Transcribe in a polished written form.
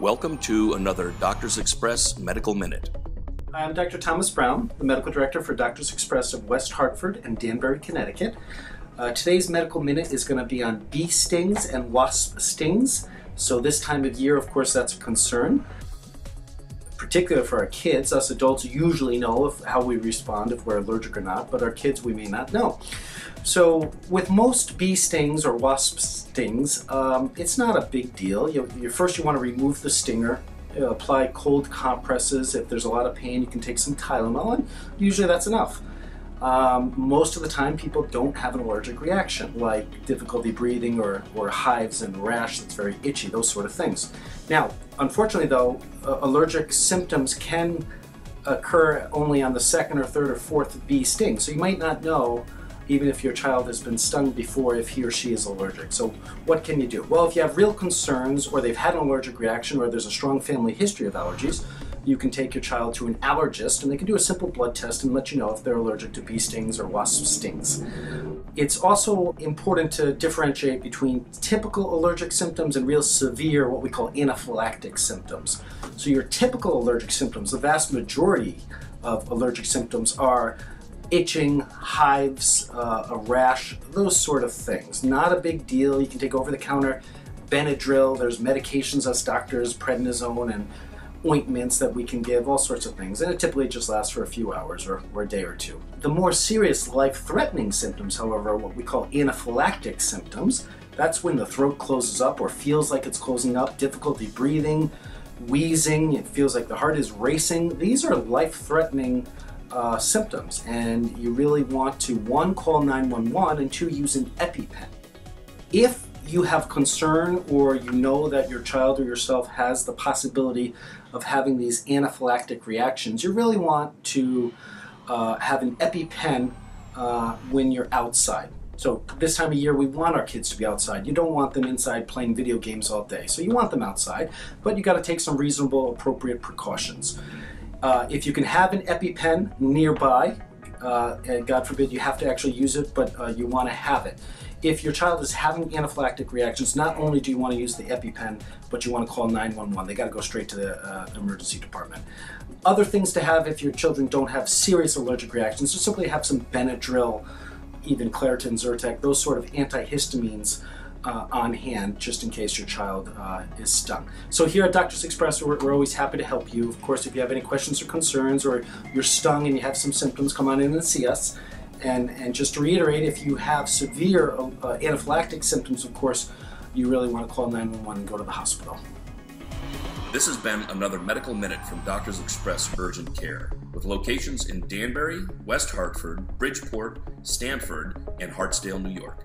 Welcome to another Doctors Express Medical Minute. I'm Dr. Thomas Brown, the Medical Director for Doctors Express of West Hartford and Danbury, Connecticut. Today's Medical Minute is going to be on bee stings and wasp stings. So this time of year, of course, that's a concern. Particularly for our kids. Us adults usually know how we respond if we're allergic or not, but our kids we may not know. So with most bee stings or wasp stings, it's not a big deal. First you want to remove the stinger, apply cold compresses. If there's a lot of pain, you can take some tylenol, and usually that's enough. Most of the time people don't have an allergic reaction, like difficulty breathing or hives and rash that's very itchy, those sort of things. Now, unfortunately though, allergic symptoms can occur only on the second or third or fourth bee sting. So you might not know, even if your child has been stung before, if he or she is allergic. So what can you do? Well, if you have real concerns or they've had an allergic reaction or there's a strong family history of allergies, you can take your child to an allergist and they can do a simple blood test and let you know if they're allergic to bee stings or wasp stings. It's also important to differentiate between typical allergic symptoms and real severe, what we call anaphylactic symptoms. So your typical allergic symptoms, the vast majority of allergic symptoms are itching, hives, a rash, those sort of things. Not a big deal. You can take over-the-counter Benadryl. There's medications us doctors, prednisone and ointments that we can give, all sorts of things. And it typically just lasts for a few hours or a day or two. The more serious life-threatening symptoms, however, are what we call anaphylactic symptoms. That's when the throat closes up or feels like it's closing up, difficulty breathing, wheezing, it feels like the heart is racing. These are life-threatening symptoms, and you really want to, one, call 911, and two, use an EpiPen. If you have concern or you know that your child or yourself has the possibility of having these anaphylactic reactions, you really want to have an EpiPen when you're outside. So this time of year we want our kids to be outside. You don't want them inside playing video games all day. So you want them outside, but you got to take some reasonable, appropriate precautions. If you can have an EpiPen nearby, and God forbid you have to actually use it, but you want to have it. If your child is having anaphylactic reactions, not only do you want to use the EpiPen, but you want to call 911. They got to go straight to the emergency department. Other things to have if your children don't have serious allergic reactions, just simply have some Benadryl, even Claritin, Zyrtec, those sort of antihistamines on hand, just in case your child is stung. So here at Doctors Express, we're always happy to help you. Of course, if you have any questions or concerns, or you're stung and you have some symptoms, come on in and see us. And just to reiterate, if you have severe anaphylactic symptoms, of course, you really want to call 911 and go to the hospital. This has been another Medical Minute from Doctors Express Urgent Care, with locations in Danbury, West Hartford, Bridgeport, Stamford, and Hartsdale, New York.